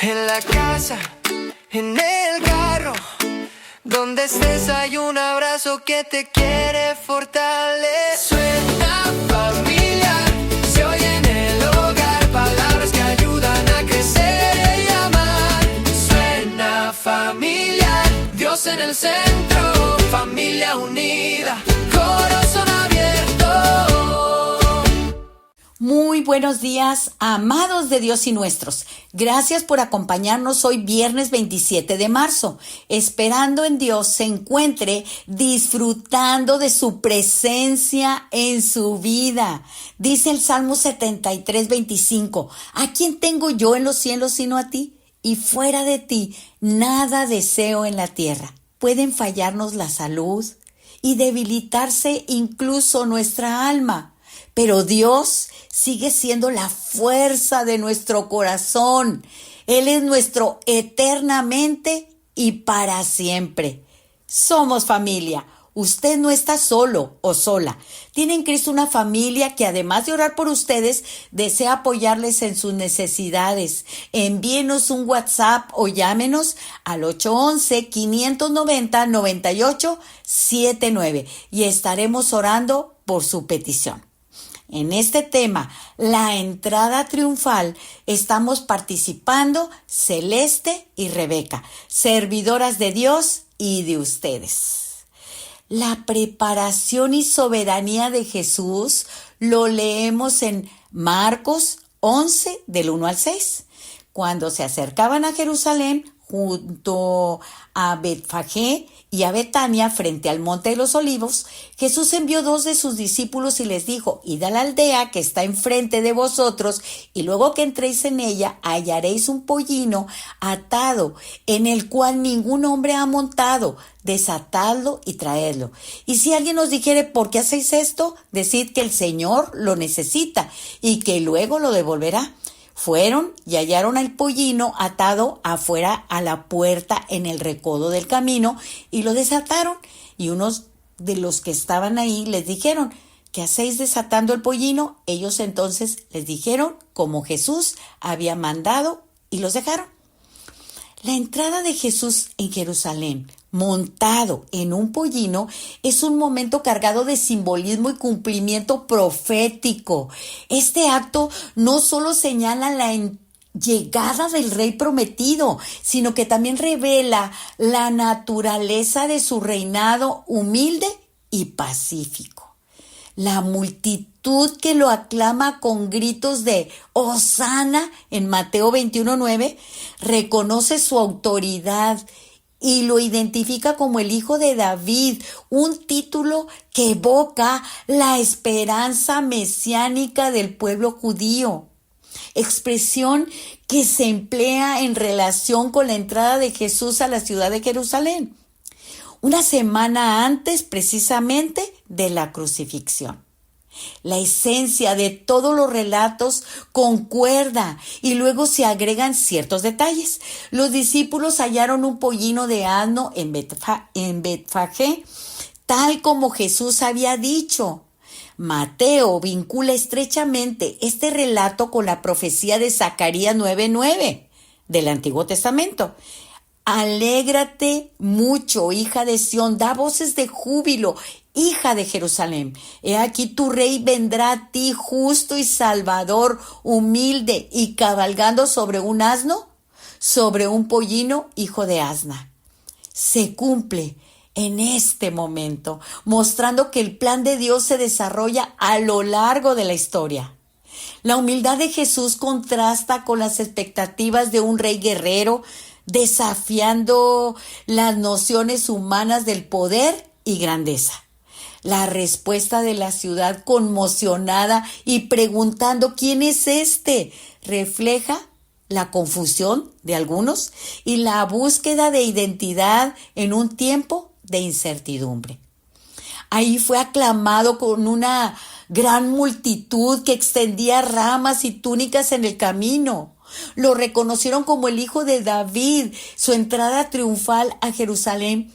En la casa, en el carro, donde estés hay un abrazo que te quiere fortalecer. Suena familiar, se oye en el hogar, palabras que ayudan a crecer y amar. Suena familiar, Dios en el centro, familia unida, corazón abierto. Muy buenos días, amados de Dios y nuestros. Gracias por acompañarnos hoy viernes 27 de marzo. Esperando en Dios se encuentre disfrutando de su presencia en su vida. Dice el Salmo 73:25, ¿a quién tengo yo en los cielos sino a ti? Y fuera de ti, nada deseo en la tierra. Pueden fallarnos la salud y debilitarse incluso nuestra alma. Pero Dios sigue siendo la fuerza de nuestro corazón. Él es nuestro eternamente y para siempre. Somos familia. Usted no está solo o sola. Tiene en Cristo una familia que, además de orar por ustedes, desea apoyarles en sus necesidades. Envíenos un WhatsApp o llámenos al 811-590-9879 y estaremos orando por su petición. En este tema, la entrada triunfal, estamos participando Celeste y Rebeca, servidoras de Dios y de ustedes. La preparación y soberanía de Jesús lo leemos en Marcos 11, del 1 al 6. Cuando se acercaban a Jerusalén, junto a Betfagé y a Betania, frente al Monte de los Olivos, Jesús envió 2 de sus discípulos y les dijo: id a la aldea que está enfrente de vosotros, y luego que entréis en ella, hallaréis un pollino atado, en el cual ningún hombre ha montado. Desatadlo y traedlo. Y si alguien os dijere: ¿por qué hacéis esto?, decid que el Señor lo necesita y que luego lo devolverá. Fueron y hallaron al pollino atado afuera a la puerta en el recodo del camino y lo desataron. Y unos de los que estaban ahí les dijeron: ¿qué hacéis desatando el pollino? Ellos entonces les dijeron como Jesús había mandado y los dejaron. La entrada de Jesús en Jerusalén, montado en un pollino, es un momento cargado de simbolismo y cumplimiento profético. Este acto no solo señala la llegada del Rey prometido, sino que también revela la naturaleza de su reinado humilde y pacífico. La multitud que lo aclama con gritos de Hosana en Mateo 21:9 reconoce su autoridad y lo identifica como el Hijo de David, un título que evoca la esperanza mesiánica del pueblo judío. Expresión que se emplea en relación con la entrada de Jesús a la ciudad de Jerusalén, una semana antes precisamente de la crucifixión. La esencia de todos los relatos concuerda y luego se agregan ciertos detalles. Los discípulos hallaron un pollino de asno en Betfagé, tal como Jesús había dicho. Mateo vincula estrechamente este relato con la profecía de Zacarías 9:9 del Antiguo Testamento. Alégrate mucho, hija de Sión, da voces de júbilo, hija de Jerusalén. He aquí tu rey vendrá a ti, justo y salvador, humilde y cabalgando sobre un asno, sobre un pollino, hijo de asna. Se cumple en este momento, mostrando que el plan de Dios se desarrolla a lo largo de la historia. La humildad de Jesús contrasta con las expectativas de un rey guerrero, desafiando las nociones humanas del poder y grandeza. La respuesta de la ciudad, conmocionada y preguntando ¿quién es este?, refleja la confusión de algunos y la búsqueda de identidad en un tiempo de incertidumbre. Ahí fue aclamado con una gran multitud que extendía ramas y túnicas en el camino. Lo reconocieron como el Hijo de David. Su entrada triunfal a Jerusalén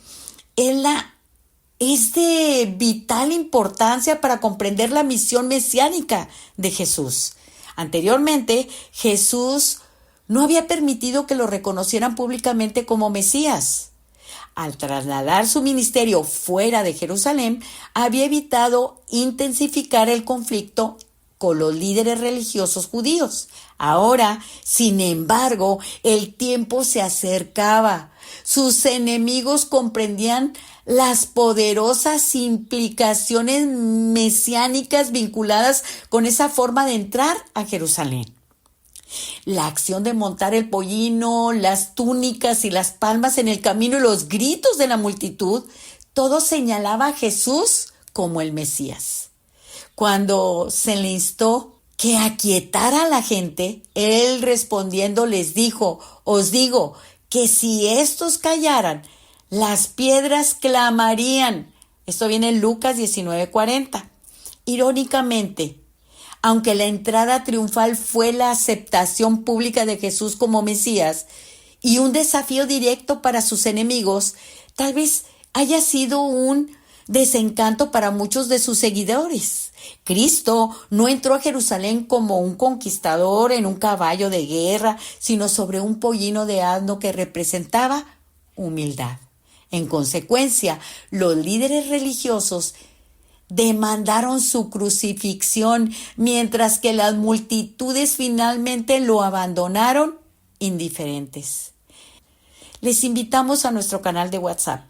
es de vital importancia para comprender la misión mesiánica de Jesús. Anteriormente, Jesús no había permitido que lo reconocieran públicamente como Mesías. Al trasladar su ministerio fuera de Jerusalén, había evitado intensificar el conflicto con los líderes religiosos judíos. Ahora, sin embargo, el tiempo se acercaba. Sus enemigos comprendían las poderosas implicaciones mesiánicas vinculadas con esa forma de entrar a Jerusalén. La acción de montar el pollino, las túnicas y las palmas en el camino y los gritos de la multitud, todo señalaba a Jesús como el Mesías. Cuando se le instó que aquietara a la gente, él respondiendo les dijo: os digo que si estos callaran, las piedras clamarían. Esto viene en Lucas 19:40. Irónicamente, aunque la entrada triunfal fue la aceptación pública de Jesús como Mesías y un desafío directo para sus enemigos, tal vez haya sido un desencanto para muchos de sus seguidores. Cristo no entró a Jerusalén como un conquistador en un caballo de guerra, sino sobre un pollino de asno que representaba humildad. En consecuencia, los líderes religiosos demandaron su crucifixión, mientras que las multitudes finalmente lo abandonaron indiferentes. Les invitamos a nuestro canal de WhatsApp.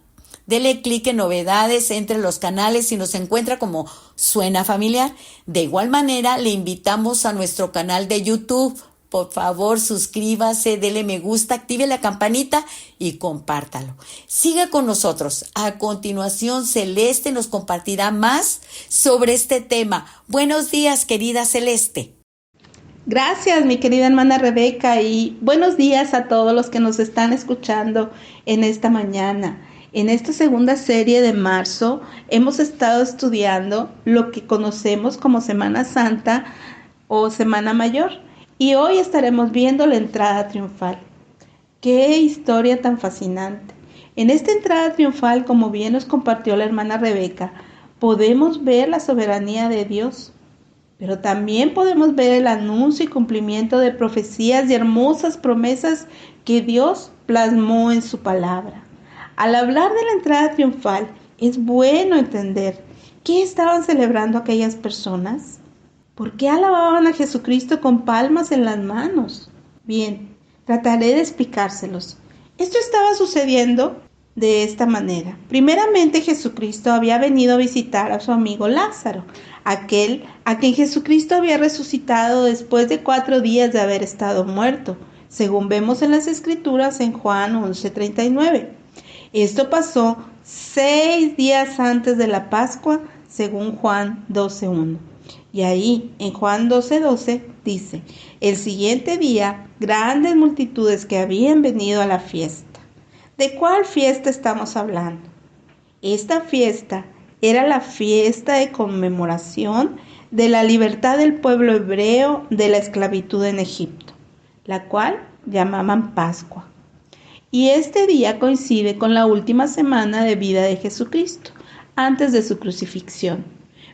Dele clic en novedades entre los canales y nos encuentra como Suena Familiar. De igual manera, le invitamos a nuestro canal de YouTube. Por favor, suscríbase, dele me gusta, active la campanita y compártalo. Siga con nosotros. A continuación, Celeste nos compartirá más sobre este tema. Buenos días, querida Celeste. Gracias, mi querida hermana Rebeca, y buenos días a todos los que nos están escuchando en esta mañana. En esta segunda serie de marzo hemos estado estudiando lo que conocemos como Semana Santa o Semana Mayor. Y hoy estaremos viendo la entrada triunfal. ¡Qué historia tan fascinante! En esta entrada triunfal, como bien nos compartió la hermana Rebeca, podemos ver la soberanía de Dios, pero también podemos ver el anuncio y cumplimiento de profecías y hermosas promesas que Dios plasmó en su palabra. Al hablar de la entrada triunfal, es bueno entender qué estaban celebrando aquellas personas. ¿Por qué alababan a Jesucristo con palmas en las manos? Bien, trataré de explicárselos. Esto estaba sucediendo de esta manera. Primeramente, Jesucristo había venido a visitar a su amigo Lázaro, aquel a quien Jesucristo había resucitado después de 4 días de haber estado muerto, según vemos en las Escrituras en Juan 11:39. Esto pasó 6 días antes de la Pascua, según Juan 12:1. Y ahí, en Juan 12:12, dice: el siguiente día, grandes multitudes que habían venido a la fiesta. ¿De cuál fiesta estamos hablando? Esta fiesta era la fiesta de conmemoración de la libertad del pueblo hebreo de la esclavitud en Egipto, la cual llamaban Pascua. Y este día coincide con la última semana de vida de Jesucristo, antes de su crucifixión.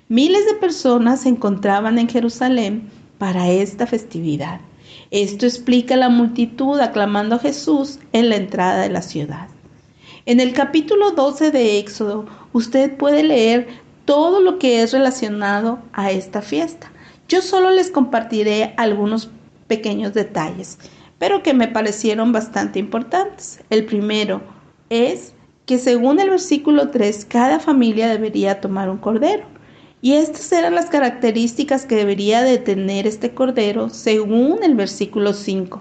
Miles de personas se encontraban en Jerusalén para esta festividad. Esto explica la multitud aclamando a Jesús en la entrada de la ciudad. En el capítulo 12 de Éxodo, usted puede leer todo lo que es relacionado a esta fiesta. Yo solo les compartiré algunos pequeños detalles, pero que me parecieron bastante importantes. El primero es que según el versículo 3, cada familia debería tomar un cordero. Y estas eran las características que debería de tener este cordero según el versículo 5.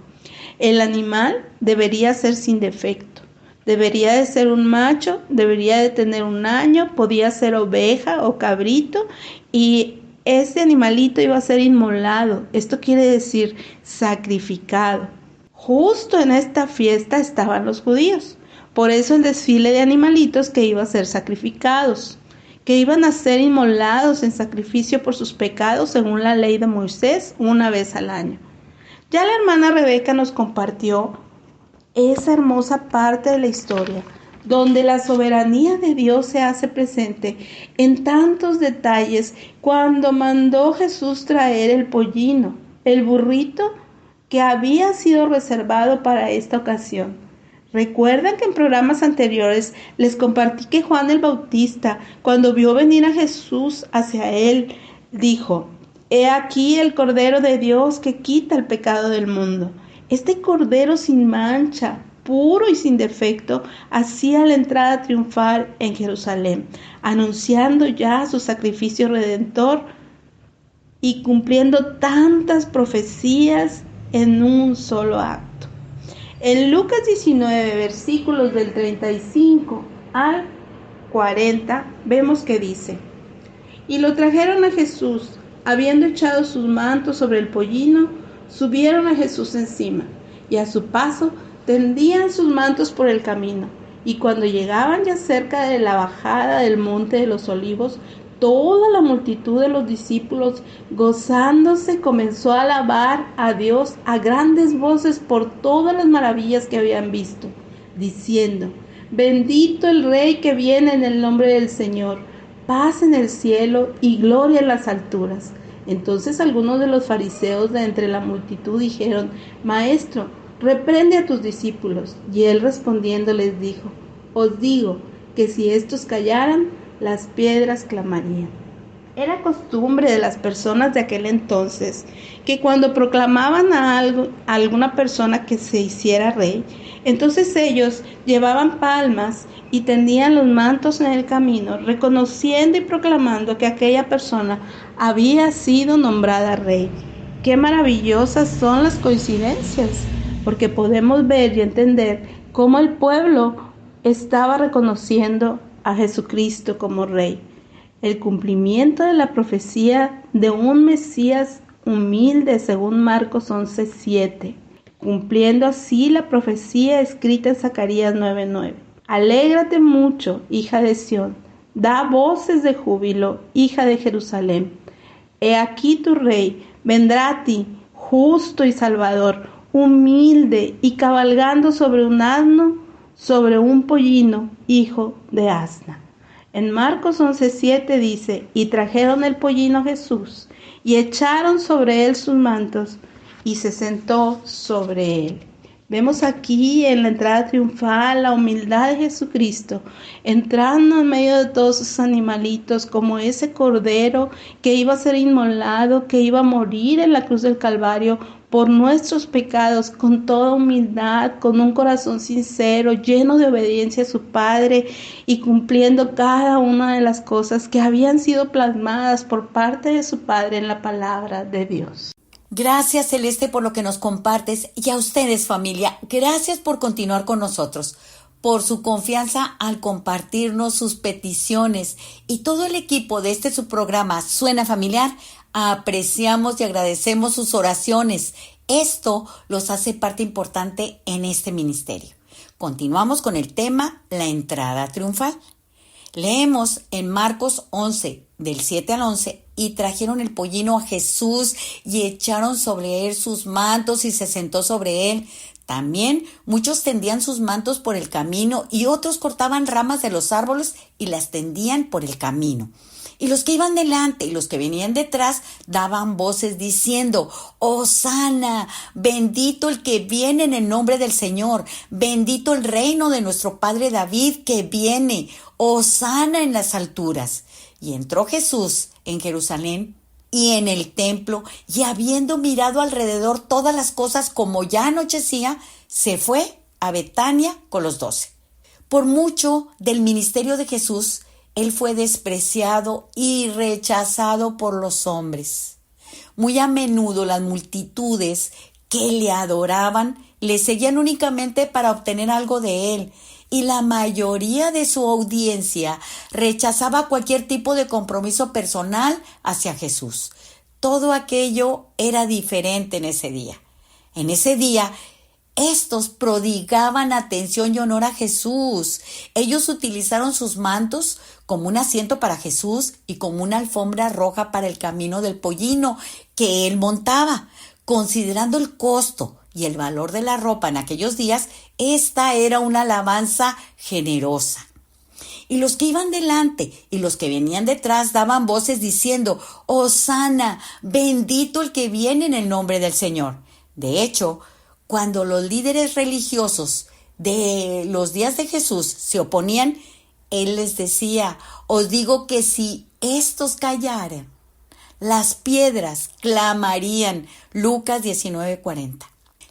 El animal debería ser sin defecto. Debería de ser un macho, debería de tener 1 año, podía ser oveja o cabrito, y este animalito iba a ser inmolado. Esto quiere decir sacrificado. Justo en esta fiesta estaban los judíos. Por eso el desfile de animalitos que iban a ser sacrificados, que iban a ser inmolados en sacrificio por sus pecados según la ley de Moisés 1 vez al año. Ya la hermana Rebeca nos compartió esa hermosa parte de la historia, donde la soberanía de Dios se hace presente en tantos detalles cuando mandó Jesús traer el pollino, el burrito que había sido reservado para esta ocasión. ¿Recuerdan que en programas anteriores les compartí que Juan el Bautista, cuando vio venir a Jesús hacia él, dijo: «He aquí el Cordero de Dios que quita el pecado del mundo»? Este Cordero sin mancha, puro y sin defecto, hacía la entrada triunfal en Jerusalén, anunciando ya su sacrificio redentor y cumpliendo tantas profecías en un solo acto. En Lucas 19, versículos del 35 al 40, vemos que dice: «Y lo trajeron a Jesús, habiendo echado sus mantos sobre el pollino, subieron a Jesús encima, y a su paso tendían sus mantos por el camino. Y cuando llegaban ya cerca de la bajada del monte de los olivos, toda la multitud de los discípulos, gozándose, comenzó a alabar a Dios a grandes voces por todas las maravillas que habían visto, diciendo: Bendito el Rey que viene en el nombre del Señor, paz en el cielo y gloria en las alturas. Entonces algunos de los fariseos de entre la multitud dijeron: Maestro, reprende a tus discípulos. Y él respondiendo les dijo: Os digo que si estos callaran, las piedras clamarían. Era costumbre de las personas de aquel entonces que cuando proclamaban a alguna persona que se hiciera rey, entonces ellos llevaban palmas y tendían los mantos en el camino, reconociendo y proclamando que aquella persona había sido nombrada rey. Qué maravillosas son las coincidencias, porque podemos ver y entender cómo el pueblo estaba reconociendo a Jesucristo como Rey. El cumplimiento de la profecía de un Mesías humilde según Marcos 11:7, cumpliendo así la profecía escrita en Zacarías 9:9. Alégrate mucho, hija de Sión, da voces de júbilo, hija de Jerusalén. He aquí tu Rey, vendrá a ti, justo y salvador, humilde y cabalgando sobre un asno, sobre un pollino, hijo de asna. En Marcos 11:7 dice: Y trajeron el pollino a Jesús, y echaron sobre él sus mantos, y se sentó sobre él. Vemos aquí en la entrada triunfal la humildad de Jesucristo, entrando en medio de todos esos animalitos, como ese cordero que iba a ser inmolado, que iba a morir en la cruz del Calvario por nuestros pecados, con toda humildad, con un corazón sincero, lleno de obediencia a su Padre y cumpliendo cada una de las cosas que habían sido plasmadas por parte de su Padre en la palabra de Dios. Gracias, Celeste, por lo que nos compartes, y a ustedes, familia, gracias por continuar con nosotros, por su confianza al compartirnos sus peticiones, y todo el equipo de su programa Suena Familiar. Apreciamos y agradecemos sus oraciones. Esto los hace parte importante en este ministerio. Continuamos con el tema, la entrada triunfal. Leemos en Marcos 11, del 7 al 11, y trajeron el pollino a Jesús y echaron sobre él sus mantos y se sentó sobre él. También muchos tendían sus mantos por el camino y otros cortaban ramas de los árboles y las tendían por el camino. Y los que iban delante y los que venían detrás daban voces diciendo: Hosana, bendito el que viene en el nombre del Señor, bendito el reino de nuestro padre David que viene, Hosana en las alturas. Y entró Jesús en Jerusalén y en el templo, y habiendo mirado alrededor todas las cosas como ya anochecía, se fue a Betania con los 12. Por mucho del ministerio de Jesús, él fue despreciado y rechazado por los hombres. Muy a menudo las multitudes que le adoraban le seguían únicamente para obtener algo de él, y la mayoría de su audiencia rechazaba cualquier tipo de compromiso personal hacia Jesús. Todo aquello era diferente en ese día. En ese día, estos prodigaban atención y honor a Jesús. Ellos utilizaron sus mantos como un asiento para Jesús y como una alfombra roja para el camino del pollino que él montaba. Considerando el costo y el valor de la ropa en aquellos días, esta era una alabanza generosa. Y los que iban delante y los que venían detrás daban voces diciendo: Hosana, bendito el que viene en el nombre del Señor. De hecho, cuando los líderes religiosos de los días de Jesús se oponían, Él les decía: os digo que si estos callaran, las piedras clamarían. Lucas 19:40.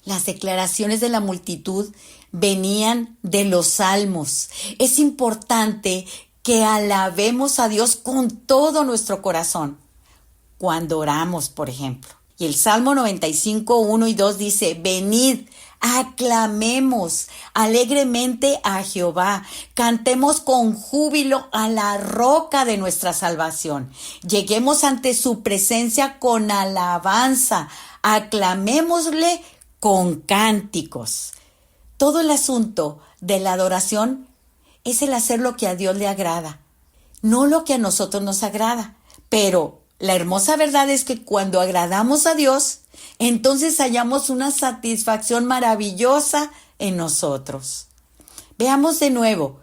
Las declaraciones de la multitud venían de los salmos. Es importante que alabemos a Dios con todo nuestro corazón cuando oramos, por ejemplo. Y el Salmo 95, 1 y 2 dice: venid, aclamemos alegremente a Jehová, cantemos con júbilo a la roca de nuestra salvación. Lleguemos ante su presencia con alabanza, aclamémosle con cánticos. Todo el asunto de la adoración es el hacer lo que a Dios le agrada, no lo que a nosotros nos agrada. Pero la hermosa verdad es que cuando agradamos a Dios, entonces hallamos una satisfacción maravillosa en nosotros. Veamos de nuevo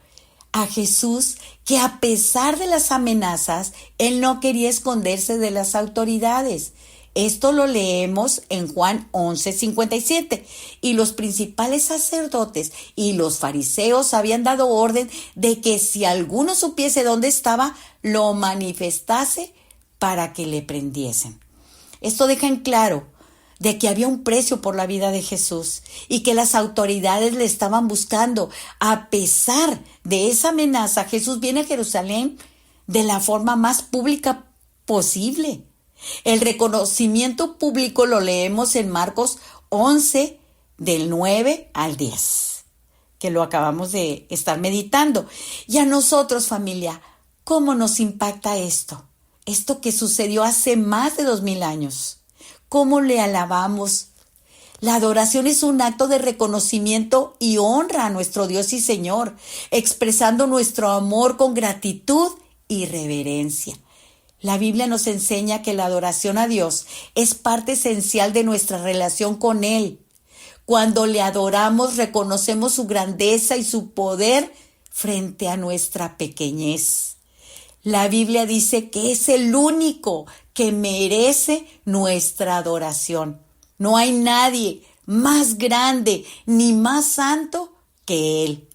a Jesús, que a pesar de las amenazas, Él no quería esconderse de las autoridades. Esto lo leemos en Juan 11:57. Y los principales sacerdotes y los fariseos habían dado orden de que si alguno supiese dónde estaba, lo manifestase para que le prendiesen. Esto deja en claro de que había un precio por la vida de Jesús y que las autoridades le estaban buscando. A pesar de esa amenaza, Jesús viene a Jerusalén de la forma más pública posible. El reconocimiento público lo leemos en Marcos 11, del 9 al 10, que lo acabamos de estar meditando. Y a nosotros, familia, ¿cómo nos impacta esto? Esto que sucedió hace más de 2000 años. ¿Cómo le alabamos? La adoración es un acto de reconocimiento y honra a nuestro Dios y Señor, expresando nuestro amor con gratitud y reverencia. La Biblia nos enseña que la adoración a Dios es parte esencial de nuestra relación con Él. Cuando le adoramos, reconocemos su grandeza y su poder frente a nuestra pequeñez. La Biblia dice que es el único que merece nuestra adoración. No hay nadie más grande ni más santo que Él.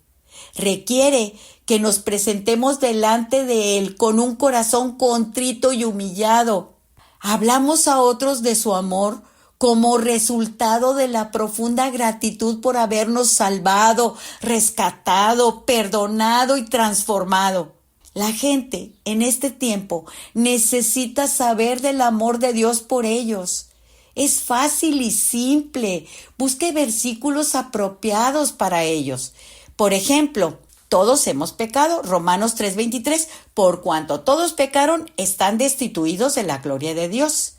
Requiere que nos presentemos delante de Él con un corazón contrito y humillado. Hablamos a otros de su amor como resultado de la profunda gratitud por habernos salvado, rescatado, perdonado y transformado. La gente en este tiempo necesita saber del amor de Dios por ellos. Es fácil y simple. Busque versículos apropiados para ellos. Por ejemplo, todos hemos pecado, Romanos 3:23, por cuanto todos pecaron, están destituidos de la gloria de Dios.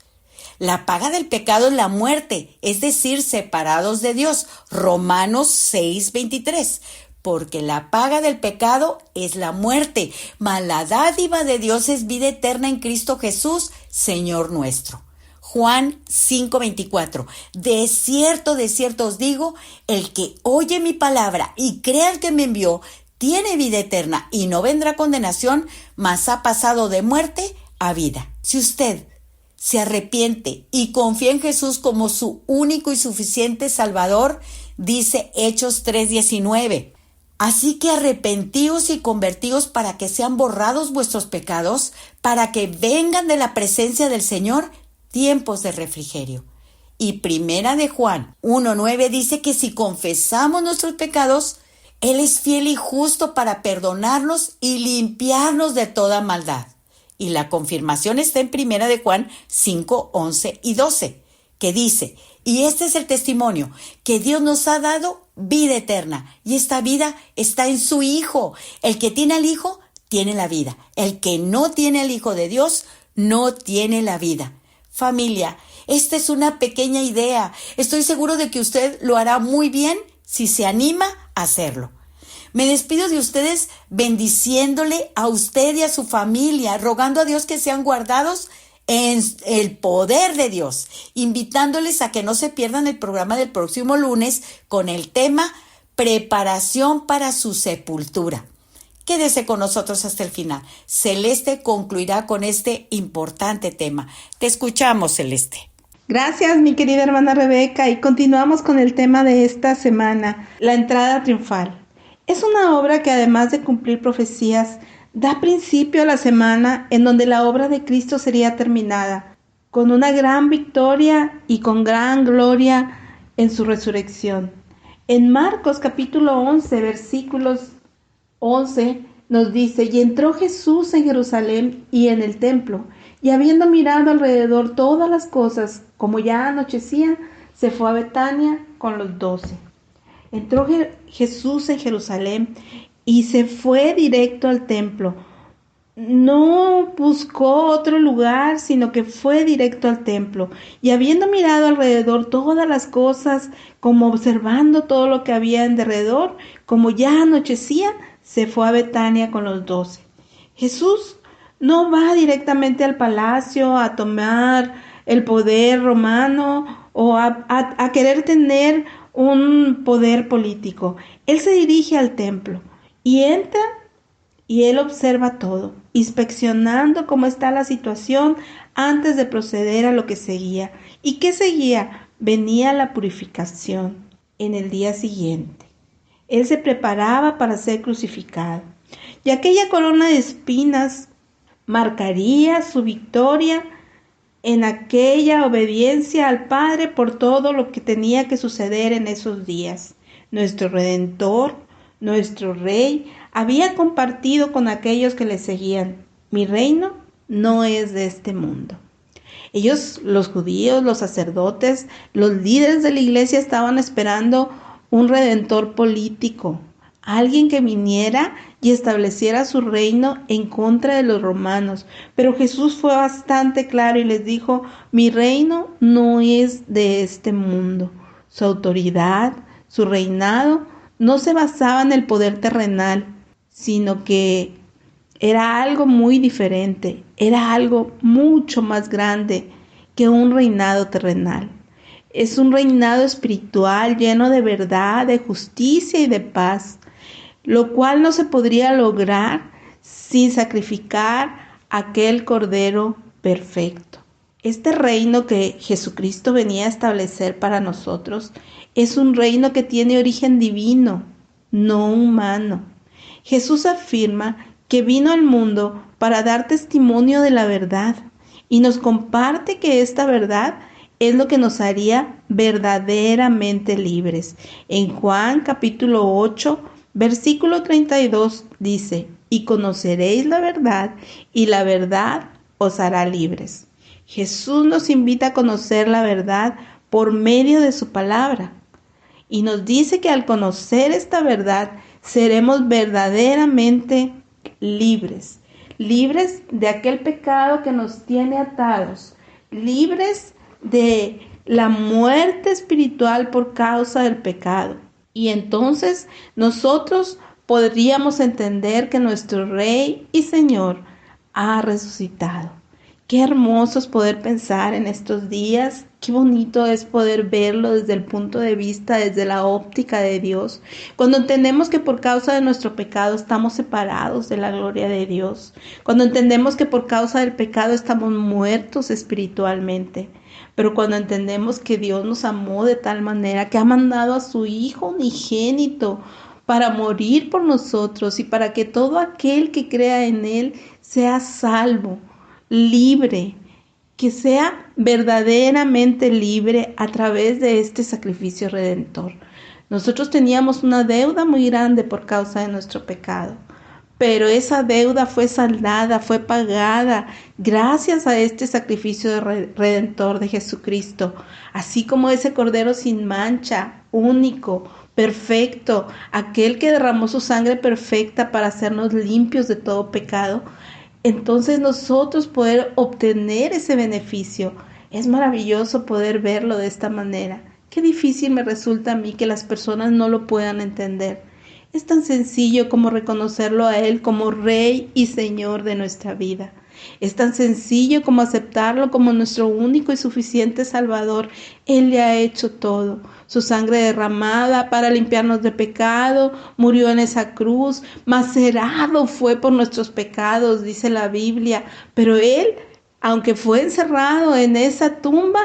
La paga del pecado es la muerte, es decir, separados de Dios, Romanos 6:23. Porque la paga del pecado es la muerte, mas la dádiva de Dios es vida eterna en Cristo Jesús, Señor nuestro. Juan 5:24. De cierto os digo, el que oye mi palabra y crea al que me envió, tiene vida eterna y no vendrá condenación, mas ha pasado de muerte a vida. Si usted se arrepiente y confía en Jesús como su único y suficiente Salvador, dice Hechos 3:19. Así que arrepentíos y convertíos para que sean borrados vuestros pecados, para que vengan de la presencia del Señor tiempos de refrigerio. Y primera de Juan 1:9 dice que si confesamos nuestros pecados, Él es fiel y justo para perdonarnos y limpiarnos de toda maldad. Y la confirmación está en primera de Juan 5:11 y 12, que dice: y este es el testimonio, que Dios nos ha dado vida eterna, y esta vida está en su Hijo. El que tiene al Hijo, tiene la vida. El que no tiene al Hijo de Dios, no tiene la vida. Familia, esta es una pequeña idea. Estoy seguro de que usted lo hará muy bien si se anima a hacerlo. Me despido de ustedes bendiciéndole a usted y a su familia, rogando a Dios que sean guardados en el poder de Dios, invitándoles a que no se pierdan el programa del próximo lunes con el tema Preparación para su sepultura. Quédese con nosotros hasta el final. Celeste concluirá con este importante tema. Te escuchamos, Celeste. Gracias, mi querida hermana Rebeca, y continuamos con el tema de esta semana, la entrada triunfal. Es una obra que, además de cumplir profecías, da principio a la semana en donde la obra de Cristo sería terminada, con una gran victoria y con gran gloria en su resurrección. En Marcos capítulo 11, versículos 11, nos dice: y entró Jesús en Jerusalén y en el templo, y habiendo mirado alrededor todas las cosas, como ya anochecía, se fue a Betania con los 12. Entró Jesús en Jerusalén y se fue directo al templo. No buscó otro lugar, sino que fue directo al templo. Y habiendo mirado alrededor todas las cosas, como observando todo lo que había en derredor, como ya anochecía, se fue a Betania con los 12. Jesús no va directamente al palacio a tomar el poder romano o a querer tener un poder político. Él se dirige al templo y entra y él observa todo, inspeccionando cómo está la situación antes de proceder a lo que seguía. ¿Y qué seguía? Venía la purificación en el día siguiente. Él se preparaba para ser crucificado. Y aquella corona de espinas marcaría su victoria en aquella obediencia al Padre por todo lo que tenía que suceder en esos días. Nuestro Redentor, nuestro Rey, había compartido con aquellos que le seguían: mi reino no es de este mundo. Ellos, los judíos, los sacerdotes, los líderes de la iglesia, estaban esperando un redentor político, alguien que viniera y estableciera su reino en contra de los romanos. Pero Jesús fue bastante claro y les dijo: mi reino no es de este mundo. Su autoridad, su reinado, no se basaba en el poder terrenal, sino que era algo muy diferente, era algo mucho más grande que un reinado terrenal. Es un reinado espiritual lleno de verdad, de justicia y de paz, lo cual no se podría lograr sin sacrificar aquel Cordero perfecto. Este reino que Jesucristo venía a establecer para nosotros es un reino que tiene origen divino, no humano. Jesús afirma que vino al mundo para dar testimonio de la verdad y nos comparte que esta verdad es lo que nos haría verdaderamente libres. En Juan capítulo 8, versículo 32 dice: y conoceréis la verdad, y la verdad os hará libres. Jesús nos invita a conocer la verdad por medio de su palabra. Y nos dice que al conocer esta verdad seremos verdaderamente libres. Libres de aquel pecado que nos tiene atados. Libres de la muerte espiritual por causa del pecado. Y entonces nosotros podríamos entender que nuestro Rey y Señor ha resucitado. Qué hermoso es poder pensar en estos días, qué bonito es poder verlo desde el punto de vista, desde la óptica de Dios. Cuando entendemos que por causa de nuestro pecado estamos separados de la gloria de Dios. Cuando entendemos que por causa del pecado estamos muertos espiritualmente. Pero cuando entendemos que Dios nos amó de tal manera que ha mandado a su Hijo unigénito para morir por nosotros y para que todo aquel que crea en Él sea salvo, libre, que sea verdaderamente libre a través de este sacrificio redentor. Nosotros teníamos una deuda muy grande por causa de nuestro pecado, pero esa deuda fue saldada, fue pagada gracias a este sacrificio redentor de Jesucristo, así como ese Cordero sin mancha, único, perfecto, aquel que derramó su sangre perfecta para hacernos limpios de todo pecado. Entonces nosotros poder obtener ese beneficio, es maravilloso poder verlo de esta manera. Qué difícil me resulta a mí que las personas no lo puedan entender. Es tan sencillo como reconocerlo a Él como Rey y Señor de nuestra vida. Es tan sencillo como aceptarlo como nuestro único y suficiente Salvador. Él le ha hecho todo. Su sangre derramada para limpiarnos de pecado, murió en esa cruz, macerado fue por nuestros pecados, dice la Biblia. Pero Él, aunque fue encerrado en esa tumba,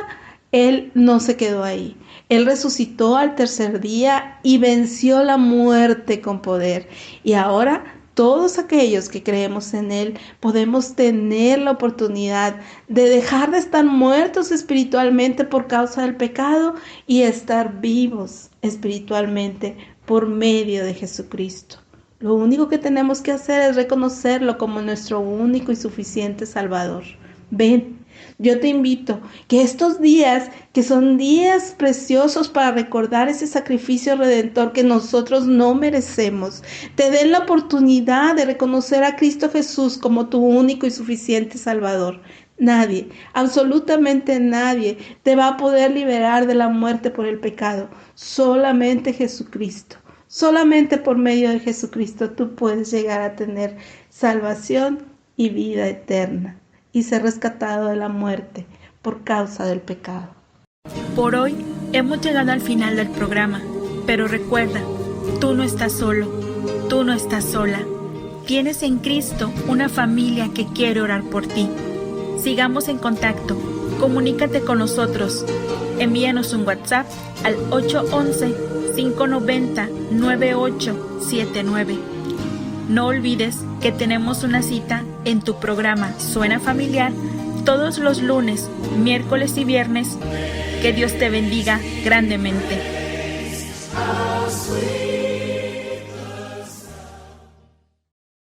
Él no se quedó ahí. Él resucitó al tercer día y venció la muerte con poder. Y ahora todos aquellos que creemos en Él podemos tener la oportunidad de dejar de estar muertos espiritualmente por causa del pecado y estar vivos espiritualmente por medio de Jesucristo. Lo único que tenemos que hacer es reconocerlo como nuestro único y suficiente Salvador. Ven, yo te invito que estos días, que son días preciosos para recordar ese sacrificio redentor que nosotros no merecemos, te den la oportunidad de reconocer a Cristo Jesús como tu único y suficiente Salvador. Nadie, absolutamente nadie, te va a poder liberar de la muerte por el pecado. Solamente Jesucristo. Solamente por medio de Jesucristo tú puedes llegar a tener salvación y vida eterna y ser rescatado de la muerte por causa del pecado. Por hoy hemos llegado al final del programa, pero recuerda, tú no estás solo, tú no estás sola. Tienes en Cristo una familia que quiere orar por ti. Sigamos en contacto, comunícate con nosotros. Envíanos un WhatsApp al 811-590-9879. No olvides que tenemos una cita en tu programa Suena Familiar todos los lunes, miércoles y viernes. Que Dios te bendiga grandemente.